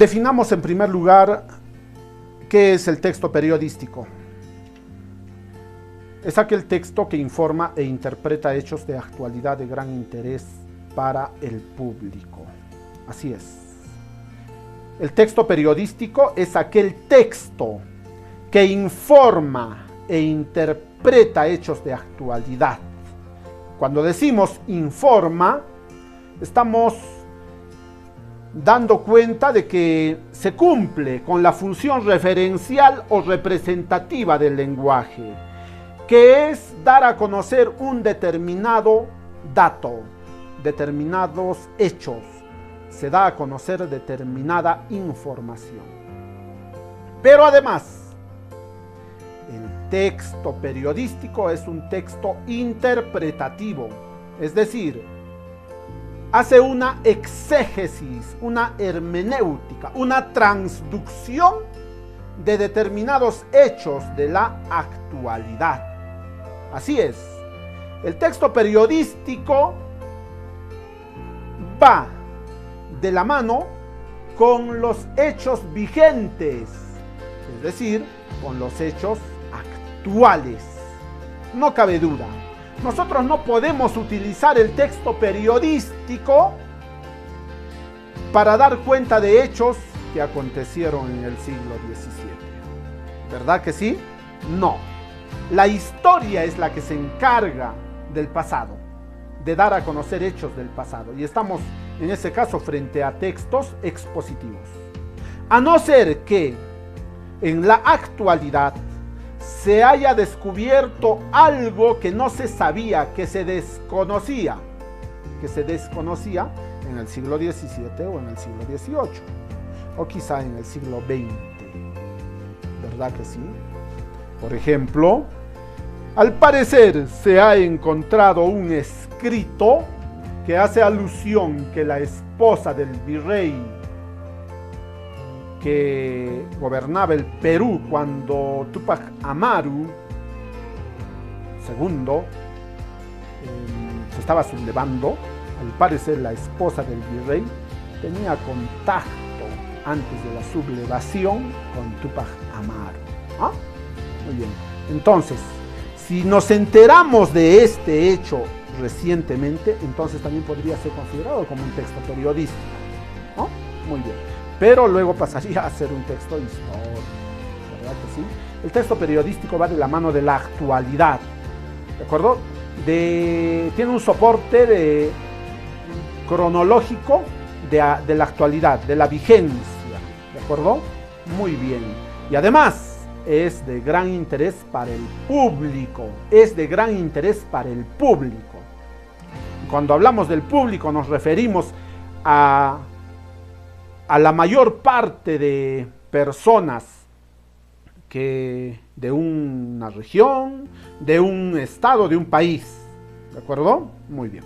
Definamos en primer lugar qué es el texto periodístico. Es aquel texto que informa e interpreta hechos de actualidad de gran interés para el público. Así es. El texto periodístico es aquel texto que informa e interpreta hechos de actualidad. Cuando decimos informa, estamos dando cuenta de que se cumple con la función referencial o representativa del lenguaje, que es dar a conocer un determinado dato, determinados hechos. Se da a conocer determinada información. Pero además, el texto periodístico es un texto interpretativo, es decir, hace una exégesis, una hermenéutica, una transducción de determinados hechos de la actualidad. Así es, el texto periodístico va de la mano con los hechos vigentes, es decir, con los hechos actuales. No cabe duda. Nosotros no podemos utilizar el texto periodístico para dar cuenta de hechos que acontecieron en el siglo XVII. ¿Verdad que sí? No. La historia es la que se encarga del pasado, de dar a conocer hechos del pasado. Y estamos, en ese caso, frente a textos expositivos. A no ser que en la actualidad se haya descubierto algo que no se sabía, que se desconocía en el siglo XVII o en el siglo XVIII, o quizá en el siglo XX. ¿Verdad que sí? Por ejemplo, al parecer se ha encontrado un escrito que hace alusión que la esposa del virrey que gobernaba el Perú cuando Túpac Amaru II se estaba sublevando, al parecer la esposa del virrey tenía contacto antes de la sublevación con Túpac Amaru. ¿Ah? Muy bien. Entonces, si nos enteramos de este hecho recientemente, entonces también podría ser considerado como un texto periodístico, ¿no? Muy bien. Pero luego pasaría a ser un texto histórico, ¿verdad que sí? El texto periodístico va de la mano de la actualidad, ¿de acuerdo? Tiene un soporte cronológico de la actualidad, de la vigencia, ¿de acuerdo? Muy bien. Y además es de gran interés para el público, Cuando hablamos del público nos referimos a la mayor parte de personas que de una región, de un estado, de un país, ¿de acuerdo? Muy bien.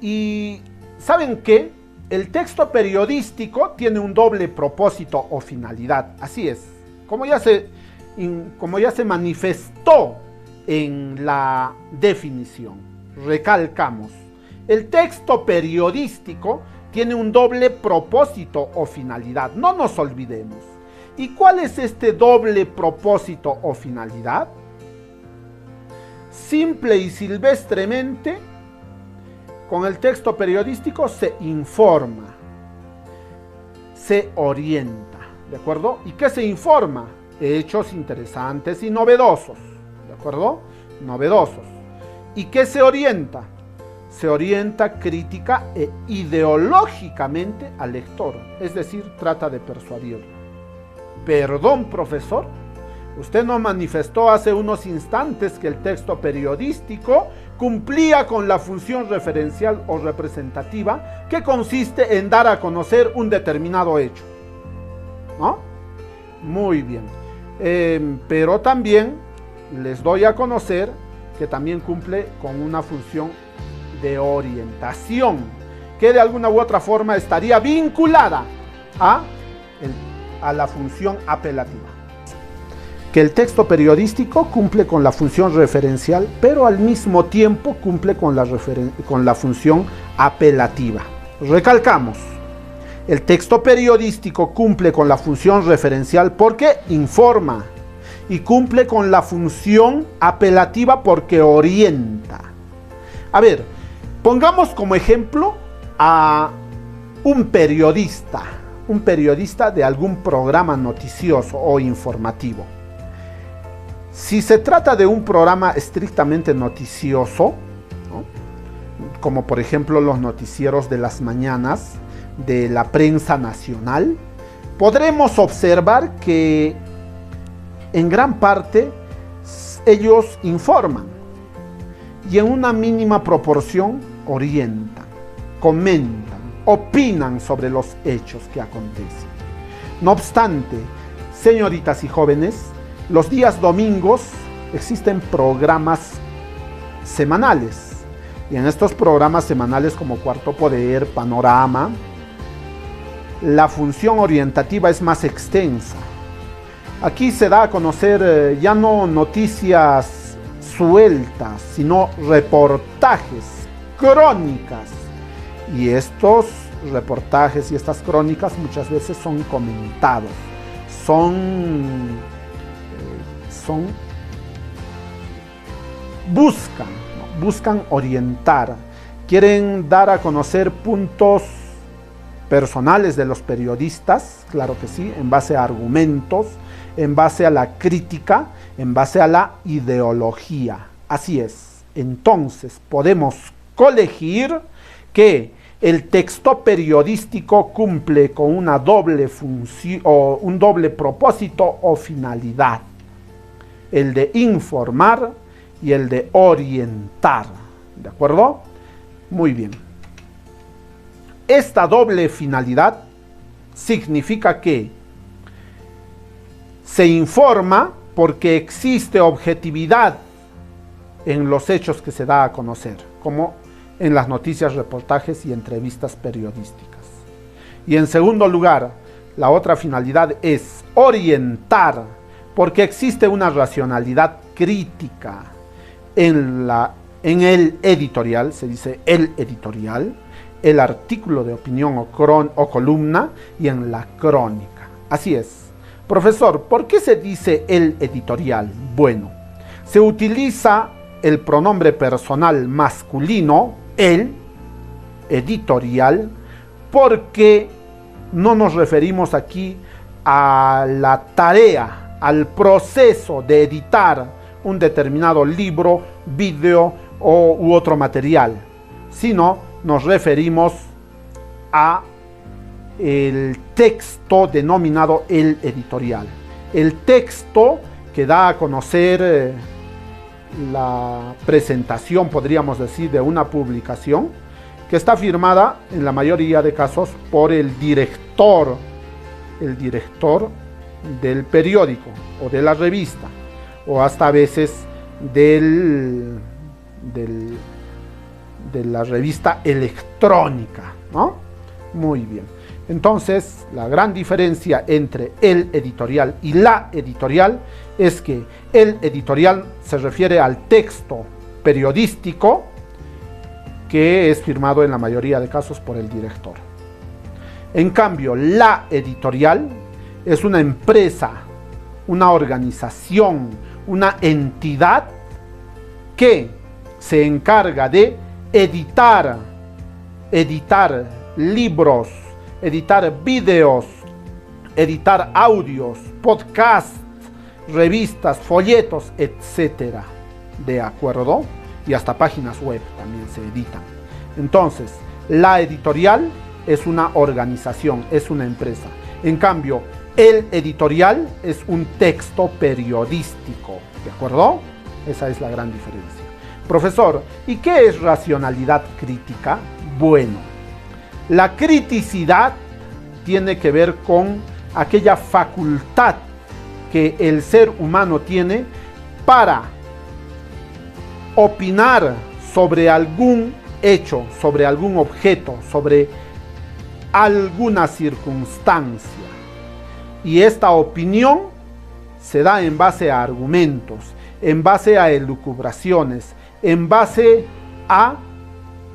Y ¿saben qué? El texto periodístico tiene un doble propósito o finalidad. Así es, como ya se manifestó en la definición. Recalcamos, el texto periodístico tiene un doble propósito o finalidad. No nos olvidemos. ¿Y cuál es este doble propósito o finalidad? Simple y silvestremente, con el texto periodístico se informa, se orienta, ¿de acuerdo? ¿Y qué se informa? Hechos interesantes y novedosos, ¿de acuerdo? Novedosos. ¿Y qué se orienta? Se orienta crítica e ideológicamente al lector, es decir, trata de persuadirlo. Perdón, profesor, usted nos manifestó hace unos instantes que el texto periodístico cumplía con la función referencial o representativa que consiste en dar a conocer un determinado hecho, ¿no? Muy bien. Pero también les doy a conocer que también cumple con una función de orientación, que de alguna u otra forma estaría vinculada a la función apelativa. Que el texto periodístico cumple con la función referencial, pero al mismo tiempo cumple con la función apelativa. Recalcamos, El texto periodístico cumple con la función referencial porque informa y cumple con la función apelativa porque orienta. A ver, pongamos como ejemplo a un periodista de algún programa noticioso o informativo. Si se trata de un programa estrictamente noticioso, ¿no?, como por ejemplo los noticieros de las mañanas de la prensa nacional, podremos observar que en gran parte ellos informan y en una mínima proporción orientan, comentan, opinan sobre los hechos que acontecen. No obstante, señoritas y jóvenes, los días domingos existen programas semanales. Y en estos programas semanales como Cuarto Poder, Panorama, la función orientativa es más extensa. Aquí se da a conocer ya no noticias sueltas, sino reportajes, crónicas. Y estos reportajes y estas crónicas muchas veces son comentados, buscan orientar, quieren dar a conocer puntos personales de los periodistas, claro que sí, en base a argumentos, en base a la crítica, en base a la ideología. Así es. Entonces podemos colegir que el texto periodístico cumple con una doble función o un doble propósito o finalidad: el de informar y el de orientar. ¿De acuerdo? Muy bien. Esta doble finalidad significa que se informa porque existe objetividad en los hechos que se da a conocer, como en las noticias, reportajes y entrevistas periodísticas. Y en segundo lugar, la otra finalidad es orientar, porque existe una racionalidad crítica en el editorial, se dice el editorial, el artículo de opinión o columna y en la crónica. Así es. Profesor, ¿por qué se dice el editorial? Bueno, se utiliza el pronombre personal masculino, el editorial, porque no nos referimos aquí a la tarea, al proceso de editar un determinado libro, vídeo u otro material, sino nos referimos a el texto denominado el editorial. El texto que da a conocer la presentación, podríamos decir, de una publicación, que está firmada en la mayoría de casos por el director del periódico o de la revista, o hasta a veces de la revista electrónica, ¿no? Muy bien. Entonces, la gran diferencia entre el editorial y la editorial es que el editorial se refiere al texto periodístico que es firmado en la mayoría de casos por el director. En cambio, la editorial es una empresa, una organización, una entidad que se encarga de editar libros, editar videos, editar audios, podcasts, revistas, folletos, etcétera. ¿De acuerdo? Y hasta páginas web también se editan. Entonces, la editorial es una organización, es una empresa. En cambio, el editorial es un texto periodístico. ¿De acuerdo? Esa es la gran diferencia. Profesor, ¿y qué es racionalidad crítica? Bueno, la criticidad tiene que ver con aquella facultad que el ser humano tiene para opinar sobre algún hecho, sobre algún objeto, sobre alguna circunstancia. Y esta opinión se da en base a argumentos, en base a elucubraciones, en base a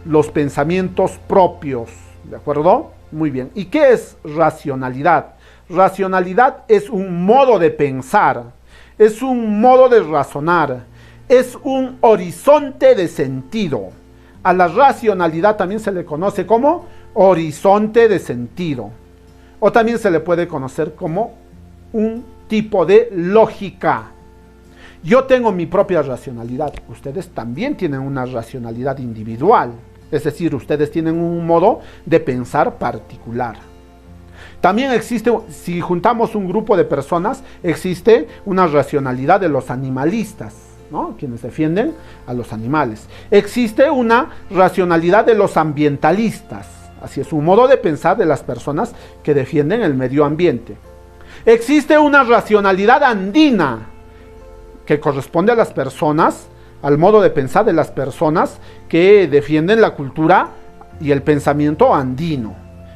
los pensamientos propios, ¿de acuerdo? Muy bien. ¿Y qué es racionalidad? Racionalidad es un modo de pensar, es un modo de razonar, es un horizonte de sentido. A la racionalidad también se le conoce como horizonte de sentido. O también se le puede conocer como un tipo de lógica. Yo tengo mi propia racionalidad. Ustedes también tienen una racionalidad individual. Es decir, ustedes tienen un modo de pensar particular. También existe, si juntamos un grupo de personas, existe una racionalidad de los animalistas, ¿no? Quienes defienden a los animales. Existe una racionalidad de los ambientalistas. Así es, un modo de pensar de las personas que defienden el medio ambiente. Existe una racionalidad andina, que corresponde a las personas, al modo de pensar de las personas que defienden la cultura y el pensamiento andino.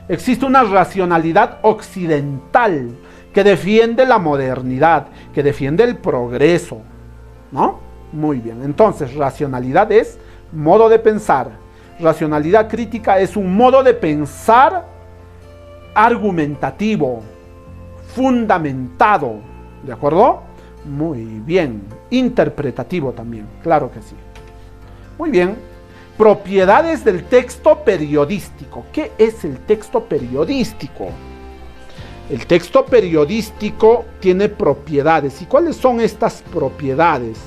Existe una racionalidad occidental que defiende la modernidad, que defiende el progreso, ¿no? Muy bien, entonces racionalidad es modo de pensar. Racionalidad crítica es un modo de pensar argumentativo, fundamentado, ¿de acuerdo? Muy bien. Interpretativo también, claro que sí. Muy bien. Propiedades del texto periodístico. ¿Qué es el texto periodístico? El texto periodístico tiene propiedades. ¿Y cuáles son estas propiedades?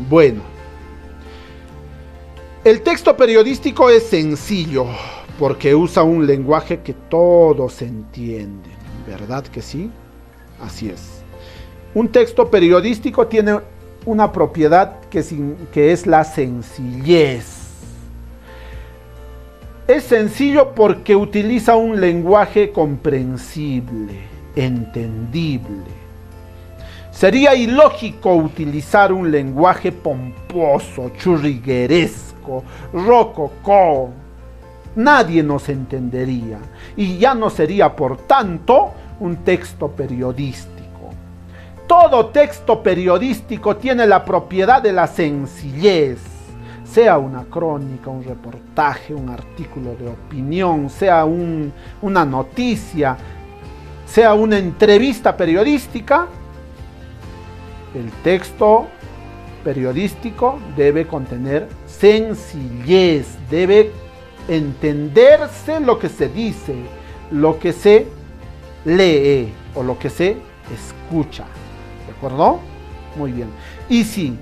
Bueno, el texto periodístico es sencillo porque usa un lenguaje que todos entienden. ¿Verdad que sí? Así es. Un texto periodístico tiene una propiedad que es la sencillez. Es sencillo porque utiliza un lenguaje comprensible, entendible. Sería ilógico utilizar un lenguaje pomposo, churrigueresco, rococó. Nadie nos entendería y ya no sería, por tanto, un texto periodístico. Todo texto periodístico tiene la propiedad de la sencillez, sea una crónica, un reportaje, un artículo de opinión, sea una noticia, sea una entrevista periodística. El texto periodístico debe contener sencillez, debe entenderse lo que se dice, lo que se lee o lo que se escucha. ¿De acuerdo? Muy bien. Y si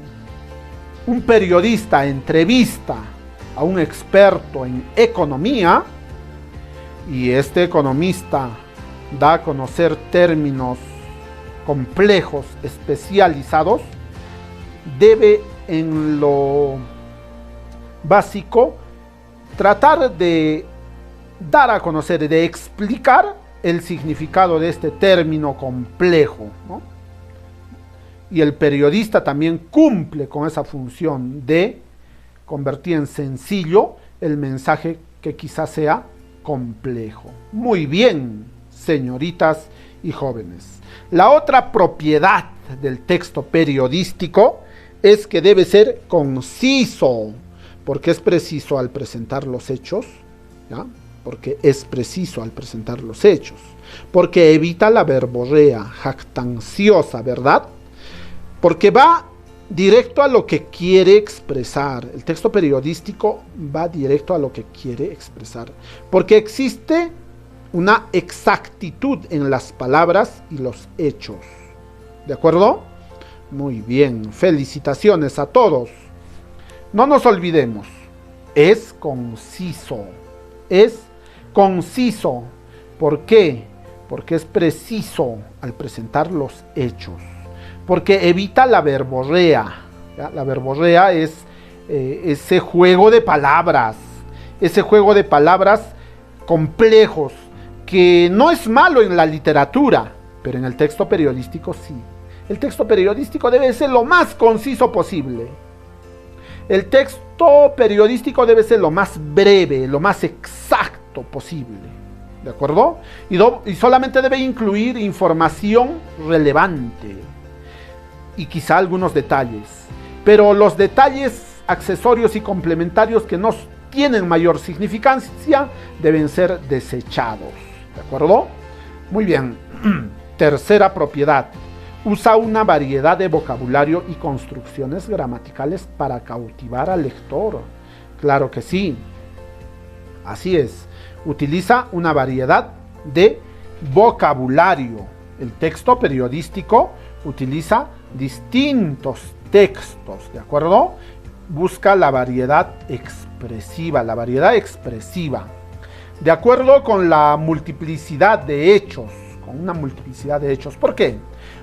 un periodista entrevista a un experto en economía y este economista da a conocer términos complejos, especializados, debe en lo básico tratar de dar a conocer, de explicar el significado de este término complejo, ¿no? Y el periodista también cumple con esa función de convertir en sencillo el mensaje que quizás sea complejo. Muy bien, señoritas y jóvenes. La otra propiedad del texto periodístico es que debe ser conciso, porque es preciso al presentar los hechos, ¿ya? Porque es preciso al presentar los hechos, porque evita la verborrea jactanciosa, ¿verdad? Porque va directo a lo que quiere expresar. El texto periodístico va directo a lo que quiere expresar, porque existe una exactitud en las palabras y los hechos. ¿De acuerdo? Muy bien, felicitaciones a todos. No nos olvidemos, es conciso. Es conciso. ¿Por qué? Porque es preciso al presentar los hechos. Porque evita la verborrea. ¿Ya? La verborrea es ese juego de palabras. Ese juego de palabras complejos, que no es malo en la literatura, pero en el texto periodístico sí. El texto periodístico debe ser lo más conciso posible. El texto periodístico debe ser lo más breve, lo más exacto posible. ¿De acuerdo? Y solamente debe incluir información relevante y quizá algunos detalles. Pero los detalles accesorios y complementarios que no tienen mayor significancia deben ser desechados. ¿De acuerdo? Muy bien. Tercera propiedad. Usa una variedad de vocabulario y construcciones gramaticales para cautivar al lector. Claro que sí. Así es. Utiliza una variedad de vocabulario. El texto periodístico utiliza distintos textos, ¿de acuerdo? Busca la variedad expresiva, de acuerdo con la multiplicidad de hechos, con una multiplicidad de hechos. ¿Por qué?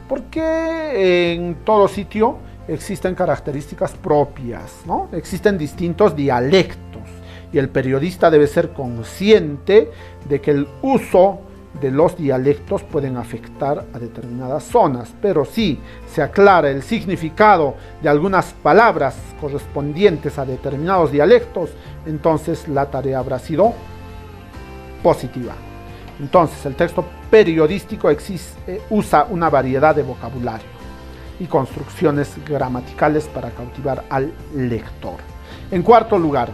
Porque en todo sitio existen características propias, ¿no? Existen distintos dialectos y el periodista debe ser consciente de que el uso de los dialectos pueden afectar a determinadas zonas, pero si se aclara el significado de algunas palabras correspondientes a determinados dialectos, entonces la tarea habrá sido positiva. Entonces el texto periodístico usa una variedad de vocabulario y construcciones gramaticales para cautivar al lector. En cuarto lugar,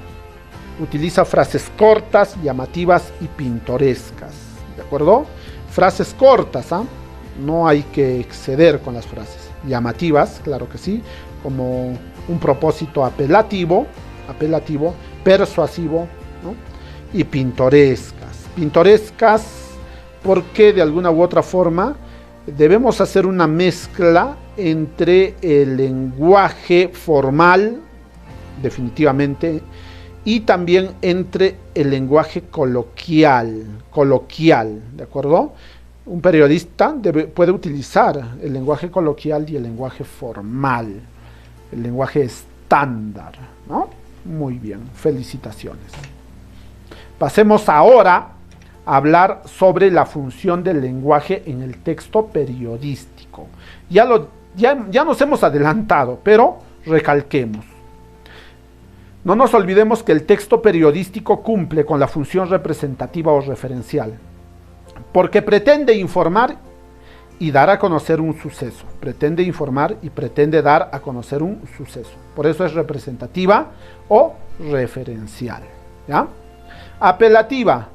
utiliza frases cortas, llamativas y pintorescas. ¿De acuerdo? Frases cortas, ¿ah? No hay que exceder con las frases. Llamativas, claro que sí, como un propósito apelativo, persuasivo, ¿no? Y pintorescas. Pintorescas porque de alguna u otra forma debemos hacer una mezcla entre el lenguaje formal, definitivamente, y también entre el lenguaje coloquial, ¿de acuerdo? Un periodista puede utilizar el lenguaje coloquial y el lenguaje formal, el lenguaje estándar, ¿no? Muy bien, felicitaciones. Pasemos ahora a hablar sobre la función del lenguaje en el texto periodístico. Ya nos hemos adelantado, pero recalquemos. No nos olvidemos que el texto periodístico cumple con la función representativa o referencial, porque pretende informar y dar a conocer un suceso. Pretende informar y pretende dar a conocer un suceso. Por eso es representativa o referencial, ¿ya? Apelativa,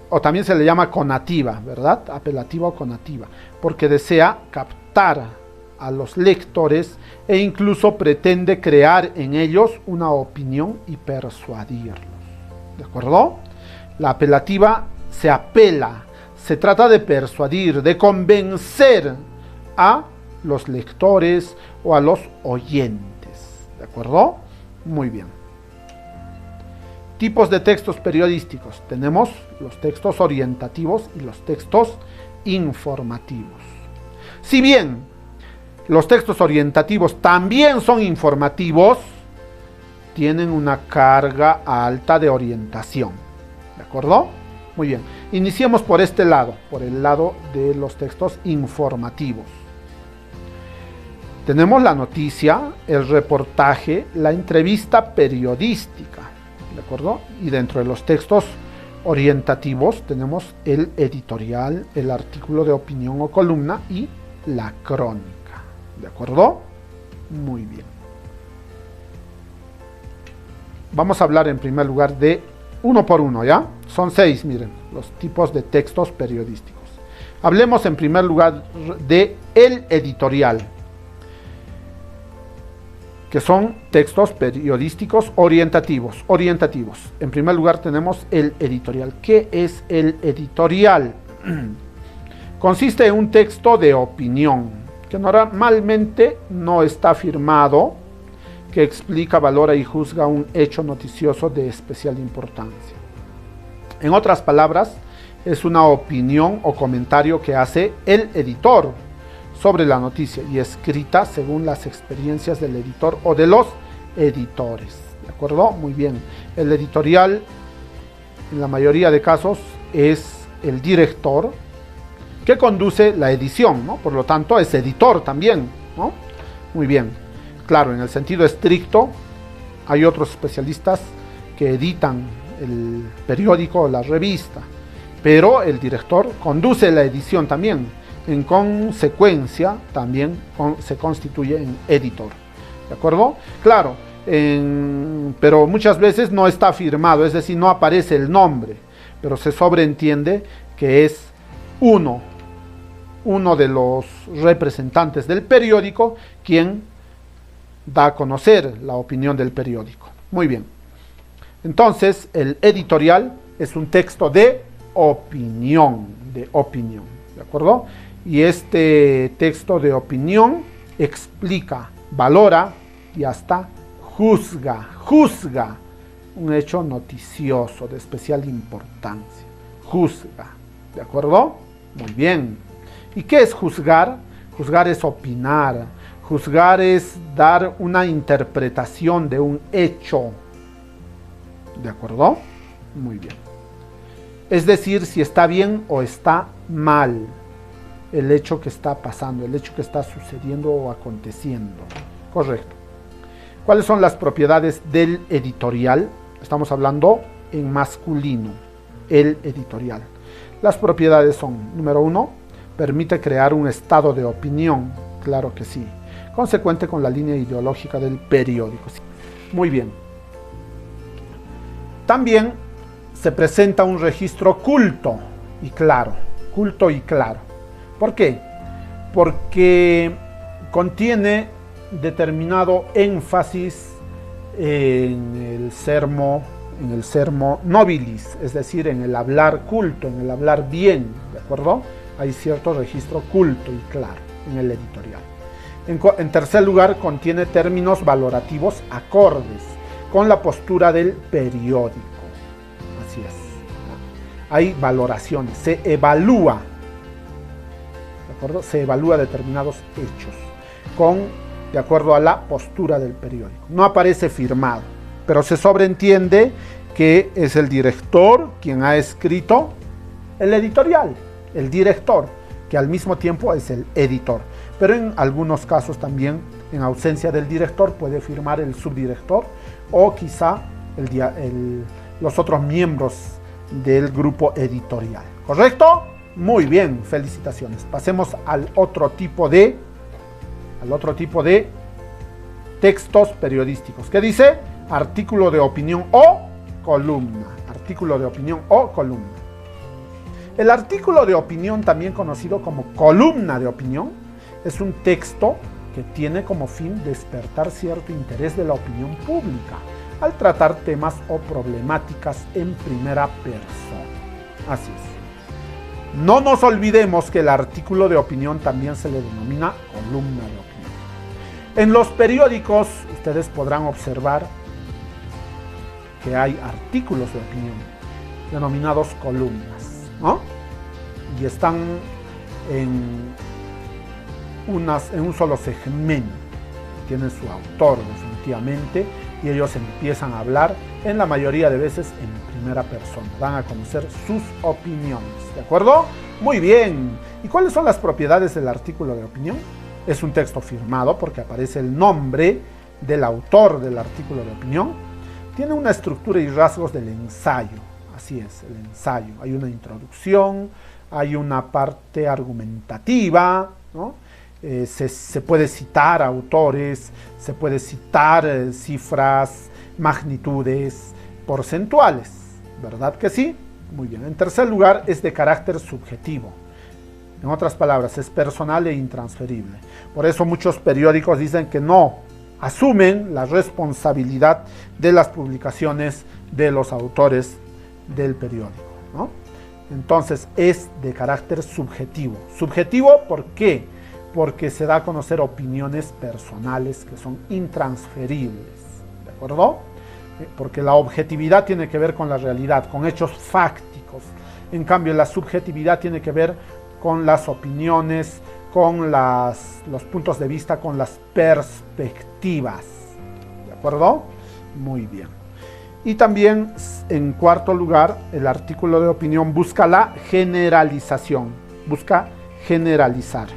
o también se le llama conativa, ¿verdad? Apelativa o conativa, porque desea captar a los lectores e incluso pretende crear en ellos una opinión y persuadirlos. ¿De acuerdo? La apelativa se apela, se trata de persuadir, de convencer a los lectores o a los oyentes. ¿De acuerdo? Muy bien. Tipos de textos periodísticos. Tenemos los textos orientativos y los textos informativos. Si bien los textos orientativos también son informativos, tienen una carga alta de orientación. ¿De acuerdo? Muy bien. Iniciemos por este lado, por el lado de los textos informativos. Tenemos la noticia, el reportaje, la entrevista periodística. ¿De acuerdo? Y dentro de los textos orientativos tenemos el editorial, el artículo de opinión o columna y la crónica. ¿De acuerdo? Muy bien. Vamos a hablar en primer lugar de uno por uno, ¿ya? Son 6, miren, los tipos de textos periodísticos. Hablemos en primer lugar de el editorial, que son textos periodísticos orientativos. En primer lugar tenemos el editorial. ¿Qué es el editorial? Consiste en un texto de opinión que normalmente no está firmado, que explica, valora y juzga un hecho noticioso de especial importancia. En otras palabras, es una opinión o comentario que hace el editor sobre la noticia y escrita según las experiencias del editor o de los editores. ¿De acuerdo? Muy bien. El editorial, en la mayoría de casos, es el director que conduce la edición, ¿no? Por lo tanto, es editor también, ¿no? Muy bien. Claro, en el sentido estricto, hay otros especialistas que editan el periódico o la revista, pero el director conduce la edición también. En consecuencia, también se constituye en editor. ¿De acuerdo? Claro, pero muchas veces no está firmado, es decir, no aparece el nombre, pero se sobreentiende que es uno de los representantes del periódico quien da a conocer la opinión del periódico. Muy bien. Entonces, el editorial es un texto de opinión, ¿de acuerdo? Y este texto de opinión explica, valora y hasta juzga un hecho noticioso de especial importancia. Juzga, ¿de acuerdo? Muy bien. ¿Y qué es juzgar? Juzgar es opinar. Juzgar es dar una interpretación de un hecho. ¿De acuerdo? Muy bien. Es decir, si está bien o está mal el hecho que está pasando, el hecho que está sucediendo o aconteciendo. Correcto. ¿Cuáles son las propiedades del editorial? Estamos hablando en masculino, el editorial. Las propiedades son, número 1, permite crear un estado de opinión, claro que sí, consecuente con la línea ideológica del periódico. Muy bien. También se presenta un registro culto y claro. ¿Por qué? Porque contiene determinado énfasis en el sermo nobilis, es decir, en el hablar culto, en el hablar bien, ¿de acuerdo? Hay cierto registro culto y claro en el editorial. En tercer lugar, contiene términos valorativos acordes con la postura del periódico. Así es. Hay valoraciones, se evalúa, ¿de acuerdo? Se evalúa determinados hechos de acuerdo a la postura del periódico. No aparece firmado, pero se sobreentiende que es el director quien ha escrito el editorial, el director, que al mismo tiempo es el editor. Pero en algunos casos también, en ausencia del director, puede firmar el subdirector o quizá los otros miembros del grupo editorial. ¿Correcto? Muy bien, felicitaciones. Pasemos al otro tipo de textos periodísticos. ¿Qué dice? Artículo de opinión o columna. Artículo de opinión o columna. El artículo de opinión, también conocido como columna de opinión, es un texto que tiene como fin despertar cierto interés de la opinión pública al tratar temas o problemáticas en primera persona. Así es. No nos olvidemos que el artículo de opinión también se le denomina columna de opinión. En los periódicos ustedes podrán observar que hay artículos de opinión denominados columnas, ¿no? Y están en un solo segmento. Tienen su autor definitivamente y ellos empiezan a hablar en la mayoría de veces en primera persona. Dan a conocer sus opiniones, ¿de acuerdo? Muy bien. ¿Y cuáles son las propiedades del artículo de opinión? Es un texto firmado porque aparece el nombre del autor del artículo de opinión. Tiene una estructura y rasgos del ensayo. Así es, el ensayo. Hay una introducción, hay una parte argumentativa, ¿no? Se puede citar autores, se puede citar cifras, magnitudes, porcentuales, ¿verdad que sí? Muy bien. En tercer lugar, es de carácter subjetivo. En otras palabras, es personal e intransferible. Por eso muchos periódicos dicen que no asumen la responsabilidad de las publicaciones de los autores del periódico, ¿no? Entonces, es de carácter subjetivo. ¿Subjetivo por qué? Porque se da a conocer opiniones personales que son intransferibles, ¿de acuerdo? Porque la objetividad tiene que ver con la realidad, con hechos fácticos. En cambio, la subjetividad tiene que ver con las opiniones, con los puntos de vista, con las perspectivas, ¿de acuerdo? Muy bien. Y también, en cuarto lugar, el artículo de opinión busca la generalización, busca generalizar.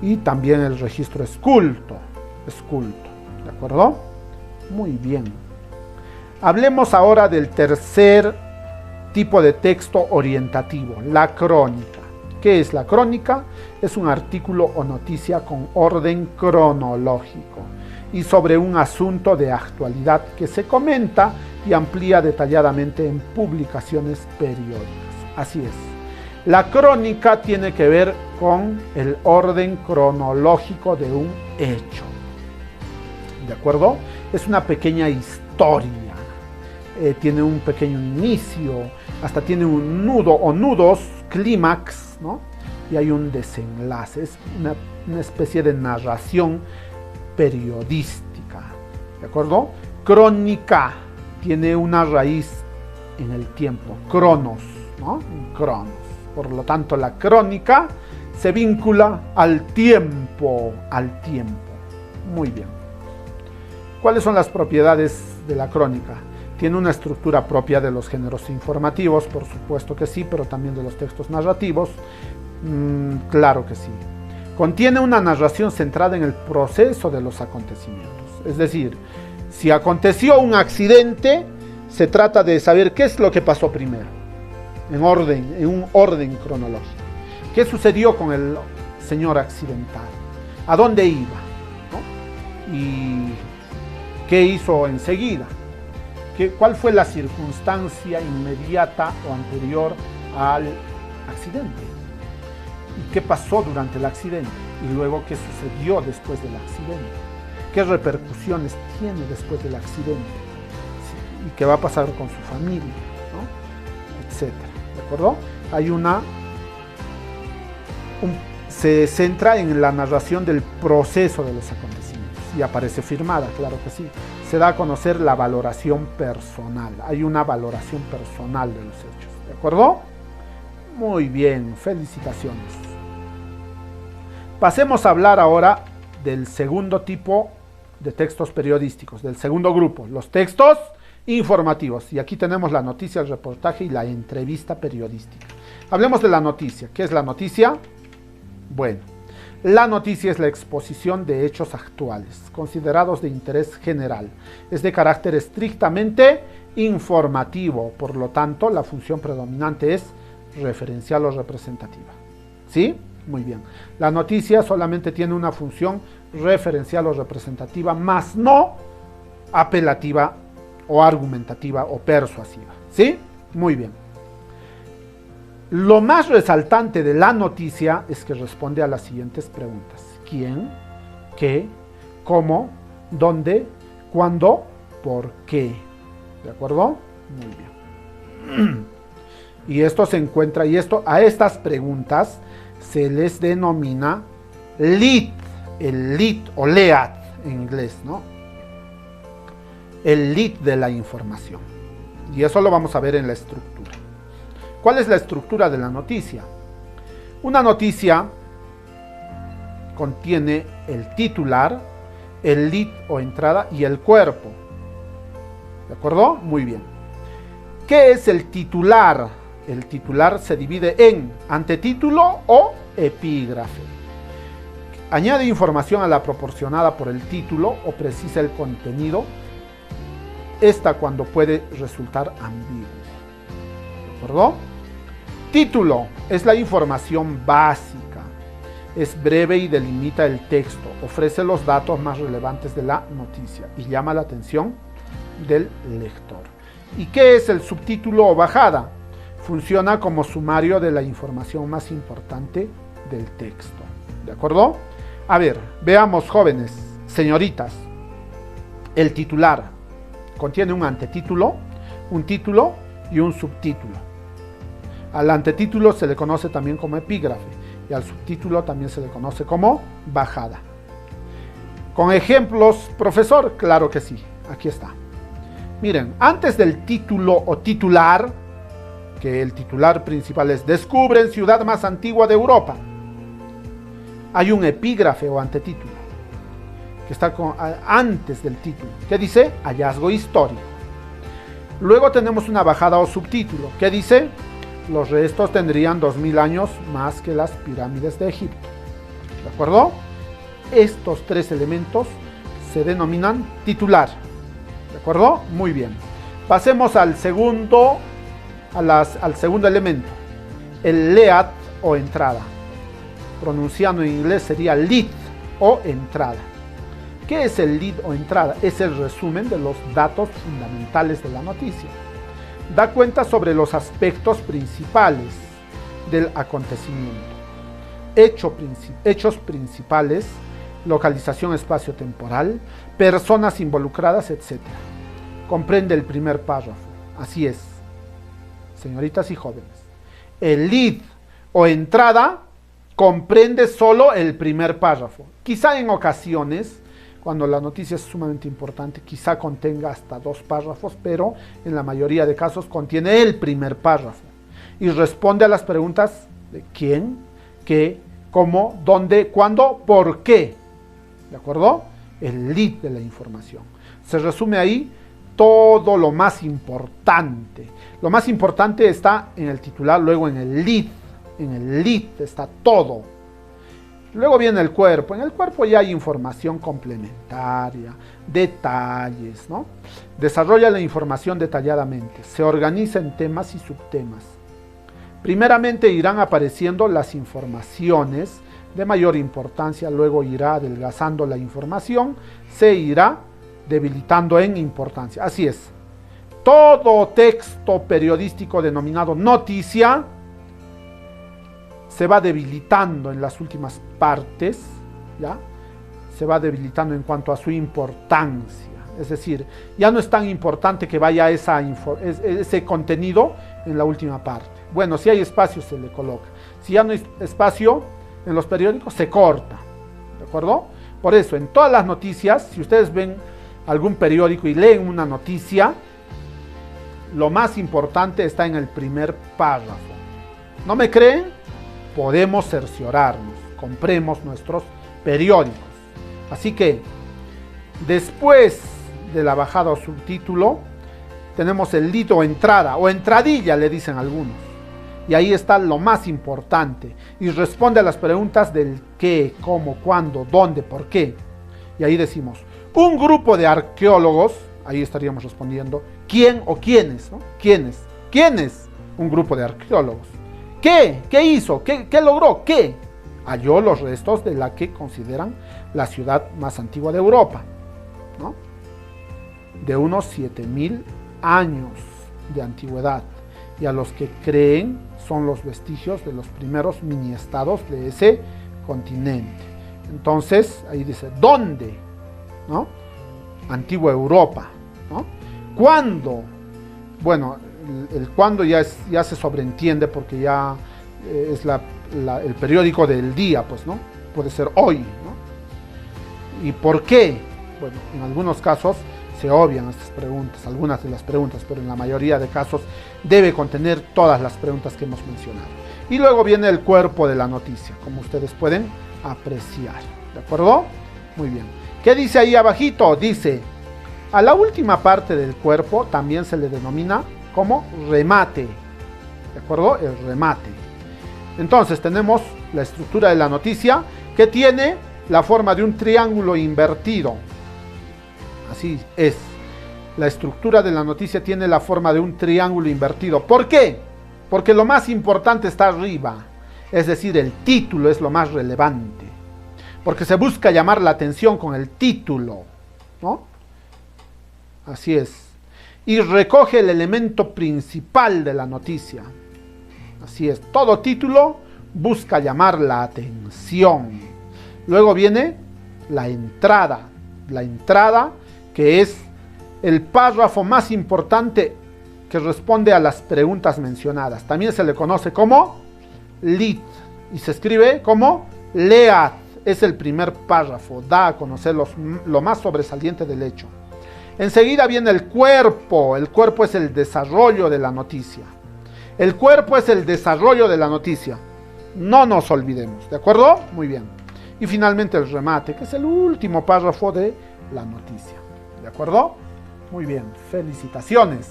Y también el registro es culto, ¿de acuerdo? Muy bien. Hablemos ahora del tercer tipo de texto orientativo, la crónica. ¿Qué es la crónica? Es un artículo o noticia con orden cronológico y sobre un asunto de actualidad que se comenta y amplía detalladamente en publicaciones periódicas. Así es. La crónica tiene que ver con el orden cronológico de un hecho. ¿De acuerdo? Es una pequeña historia. Tiene un pequeño inicio, hasta tiene un nudo o nudos, clímax, ¿no? Y hay un desenlace. Es una especie de narración periodística. ¿De acuerdo? Crónica tiene una raíz en el tiempo. Cronos, ¿no? Cronos. Por lo tanto, la crónica se vincula al tiempo, Muy bien. ¿Cuáles son las propiedades de la crónica? Tiene una estructura propia de los géneros informativos, por supuesto que sí, pero también de los textos narrativos. Claro que sí. Contiene una narración centrada en el proceso de los acontecimientos. Es decir, si aconteció un accidente, se trata de saber qué es lo que pasó primero, en un orden cronológico. ¿Qué sucedió con el señor accidentado? ¿A dónde iba? ¿No? ¿Y qué hizo enseguida? ¿Cuál fue la circunstancia inmediata o anterior al accidente? ¿Y qué pasó durante el accidente? Y luego, ¿qué sucedió después del accidente? ¿Qué repercusiones tiene después del accidente? ¿Y qué va a pasar con su familia? ¿No? Etcétera. ¿De acuerdo? Se centra en la narración del proceso de los acontecimientos y aparece firmada, claro que sí. Se da a conocer la valoración personal. Hay una valoración personal de los hechos. ¿De acuerdo? Muy bien, felicitaciones. Pasemos a hablar ahora del segundo tipo de textos periodísticos, del segundo grupo, los textos informativos. Y aquí tenemos la noticia, el reportaje y la entrevista periodística. Hablemos de la noticia. ¿Qué es la noticia? Bueno, la noticia es la exposición de hechos actuales, considerados de interés general. Es de carácter estrictamente informativo, por lo tanto, la función predominante es referencial o representativa. ¿Sí? Muy bien. La noticia solamente tiene una función referencial o representativa, más no apelativa o argumentativa o persuasiva. ¿Sí? Muy bien. Lo más resaltante de la noticia es que responde a las siguientes preguntas: ¿quién? ¿Qué? ¿Cómo? ¿Dónde? ¿Cuándo? ¿Por qué? ¿De acuerdo? Muy bien. Y esto se encuentra, a estas preguntas se les denomina lead, el lead o lead en inglés, ¿no? El lead de la información. Y eso lo vamos a ver en la estructura. ¿Cuál es la estructura de la noticia? Una noticia contiene el titular, el lead o entrada y el cuerpo. ¿De acuerdo? Muy bien. ¿Qué es el titular? El titular se divide en antetítulo o epígrafe. Añade información a la proporcionada por el título o precisa el contenido. Esta cuando puede resultar ambiguo. ¿De acuerdo? Título es la información básica. Es breve y delimita el texto. Ofrece los datos más relevantes de la noticia y llama la atención del lector. ¿Y qué es el subtítulo o bajada? Funciona como sumario de la información más importante del texto. ¿De acuerdo? A ver, veamos, jóvenes, señoritas. El titular contiene un antetítulo, un título y un subtítulo. Al antetítulo se le conoce también como epígrafe y al subtítulo también se le conoce como bajada. ¿Con ejemplos, profesor? Claro que sí, aquí está. Miren, antes del título o titular, que el titular principal es "Descubren ciudad más antigua de Europa", hay un epígrafe o antetítulo que está antes del título, que dice "Hallazgo histórico". Luego tenemos una bajada o subtítulo que dice "Los restos tendrían 2000 años más que las pirámides de Egipto". ¿De acuerdo? Estos tres elementos se denominan titular. ¿De acuerdo? Muy bien. Pasemos al segundo elemento, el lead o entrada. Pronunciando en inglés sería lead o entrada. ¿Qué es el lead o entrada? Es el resumen de los datos fundamentales de la noticia. Da cuenta sobre los aspectos principales del acontecimiento. Hechos principales, localización espacio-temporal, personas involucradas, etc. Comprende el primer párrafo. Así es, señoritas y jóvenes. El lead o entrada comprende solo el primer párrafo. Quizá en ocasiones, cuando la noticia es sumamente importante, quizá contenga hasta 2 párrafos, pero en la mayoría de casos contiene el primer párrafo y responde a las preguntas de quién, qué, cómo, dónde, cuándo, por qué. ¿De acuerdo? El lead de la información. Se resume ahí todo lo más importante. Lo más importante está en el titular, luego en el lead. En el lead está todo. Luego viene el cuerpo. En el cuerpo ya hay información complementaria, detalles, ¿no? Desarrolla la información detalladamente. Se organiza en temas y subtemas. Primeramente irán apareciendo las informaciones de mayor importancia, luego irá adelgazando la información, se irá debilitando en importancia. Así es. Todo texto periodístico denominado noticia se va debilitando en las últimas partes, ¿ya? Se va debilitando en cuanto a su importancia. Es decir, ya no es tan importante que vaya ese contenido en la última parte. Bueno, si hay espacio se le coloca. Si ya no hay espacio en los periódicos se corta. ¿De acuerdo? Por eso, en todas las noticias, si ustedes ven algún periódico y leen una noticia, lo más importante está en el primer párrafo. ¿No me creen? Podemos cerciorarnos. Compremos nuestros periódicos. Así que, después de la bajada o subtítulo, tenemos el lead o entrada, o entradilla le dicen algunos. Y ahí está lo más importante. Y responde a las preguntas del qué, cómo, cuándo, dónde, por qué. Y ahí decimos, un grupo de arqueólogos, ahí estaríamos respondiendo, ¿quién o quiénes? ¿No? ¿Quiénes? ¿Quiénes? Un grupo de arqueólogos. ¿Qué? ¿Qué hizo? ¿Qué logró? ¿Qué? Halló los restos de la que consideran la ciudad más antigua de Europa, ¿no? De unos 7000 años de antigüedad. Y a los que creen son los vestigios de los primeros mini-estados de ese continente. Entonces, ahí dice, ¿dónde? ¿No? Antigua Europa, ¿no? ¿Cuándo? Bueno, el cuándo ya se sobreentiende porque ya es el periódico del día, pues, ¿no? Puede ser hoy, ¿no? ¿Y por qué? Bueno, en algunos casos se obvian estas preguntas, algunas de las preguntas, pero en la mayoría de casos debe contener todas las preguntas que hemos mencionado. Y luego viene el cuerpo de la noticia, como ustedes pueden apreciar. ¿De acuerdo? Muy bien. ¿Qué dice ahí abajito? Dice, a la última parte del cuerpo también se le denomina como remate. ¿De acuerdo? El remate. Entonces tenemos la estructura de la noticia que tiene la forma de un triángulo invertido. Así es. La estructura de la noticia tiene la forma de un triángulo invertido. ¿Por qué? Porque lo más importante está arriba. Es decir, el título es lo más relevante. Porque se busca llamar la atención con el título, ¿no? Así es. Y recoge el elemento principal de la noticia. Así es. Todo título busca llamar la atención. Luego viene la entrada. La entrada que es el párrafo más importante que responde a las preguntas mencionadas. También se le conoce como lead y se escribe como lead. Es el primer párrafo, da a conocer lo más sobresaliente del hecho. Enseguida viene el cuerpo. El cuerpo es el desarrollo de la noticia. El cuerpo es el desarrollo de la noticia. No nos olvidemos, ¿de acuerdo? Muy bien. Y finalmente el remate, que es el último párrafo de la noticia. ¿De acuerdo? Muy bien, felicitaciones.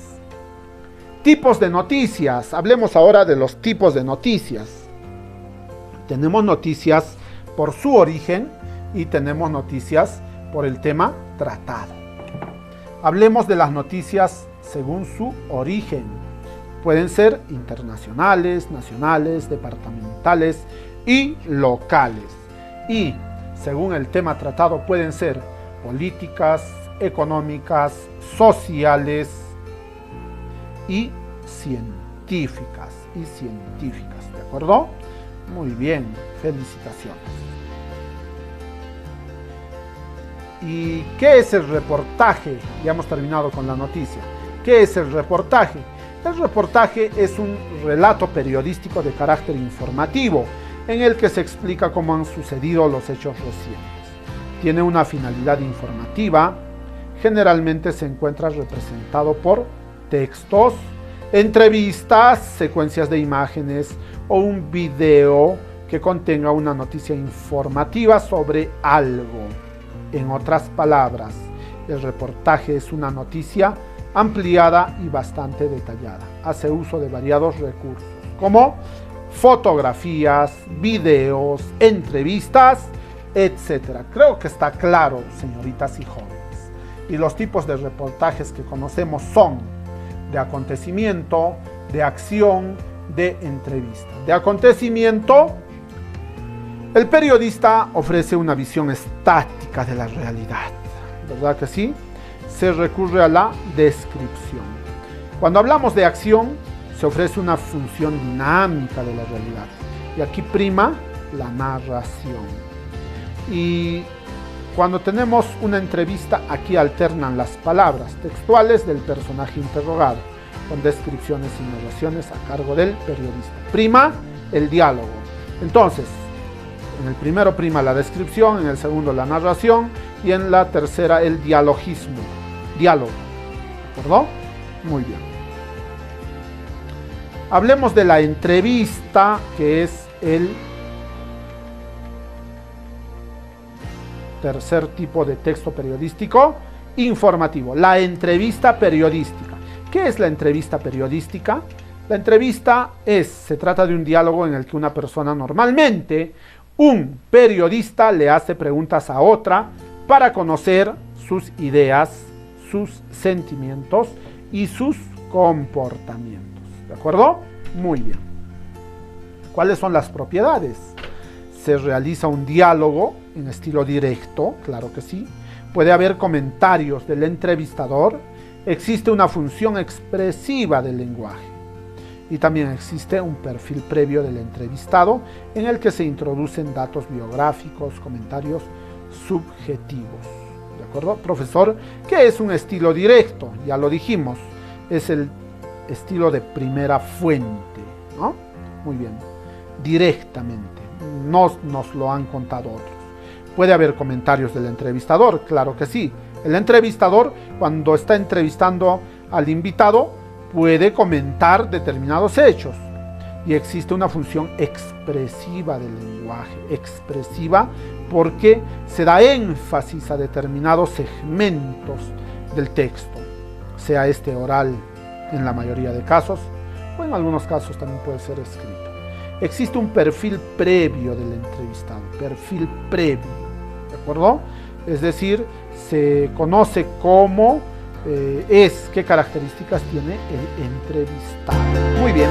Tipos de noticias. Hablemos ahora de los tipos de noticias. Tenemos noticias por su origen y tenemos noticias por el tema tratado. Hablemos de las noticias según su origen. Pueden ser internacionales, nacionales, departamentales y locales. Y según el tema tratado pueden ser políticas, económicas, sociales y científicas. ¿De acuerdo? Muy bien, felicitaciones. ¿Y qué es el reportaje? Ya hemos terminado con la noticia. ¿Qué es el reportaje? El reportaje es un relato periodístico de carácter informativo en el que se explica cómo han sucedido los hechos recientes. Tiene una finalidad informativa. Generalmente se encuentra representado por textos, entrevistas, secuencias de imágenes o un video que contenga una noticia informativa sobre algo. En otras palabras, el reportaje es una noticia ampliada y bastante detallada. Hace uso de variados recursos, como fotografías, videos, entrevistas, etc. Creo que está claro, señoritas y jóvenes. Y los tipos de reportajes que conocemos son de acontecimiento, de acción, de entrevista. De acontecimiento, el periodista ofrece una visión estática de la realidad, ¿verdad que sí? Se recurre a la descripción. Cuando hablamos de acción, se ofrece una función dinámica de la realidad. Y aquí prima la narración. Y cuando tenemos una entrevista, aquí alternan las palabras textuales del personaje interrogado, con descripciones y narraciones a cargo del periodista. Prima el diálogo. Entonces, en el primero prima la descripción, en el segundo la narración y en la tercera el dialogismo. Diálogo. ¿De acuerdo? Muy bien. Hablemos de la entrevista, que es el tercer tipo de texto periodístico informativo. La entrevista periodística. ¿Qué es la entrevista periodística? La entrevista se trata de un diálogo en el que una persona, normalmente un periodista, le hace preguntas a otra para conocer sus ideas, sus sentimientos y sus comportamientos. ¿De acuerdo? Muy bien. ¿Cuáles son las propiedades? Se realiza un diálogo en estilo directo, claro que sí. Puede haber comentarios del entrevistador. Existe una función expresiva del lenguaje. Y también existe un perfil previo del entrevistado en el que se introducen datos biográficos, comentarios subjetivos. ¿De acuerdo? Profesor, ¿qué es un estilo directo? Ya lo dijimos, es el estilo de primera fuente, ¿no? Muy bien, directamente, no nos lo han contado otros. Puede haber comentarios del entrevistador, claro que sí. El entrevistador, cuando está entrevistando al invitado, puede comentar determinados hechos. Y existe una función expresiva del lenguaje, expresiva porque se da énfasis a determinados segmentos del texto, sea este oral en la mayoría de casos, o en algunos casos también puede ser escrito. Existe un perfil previo del entrevistado, perfil previo, ¿de acuerdo? Es decir, se conoce cómo qué características tiene el entrevistado. Muy bien.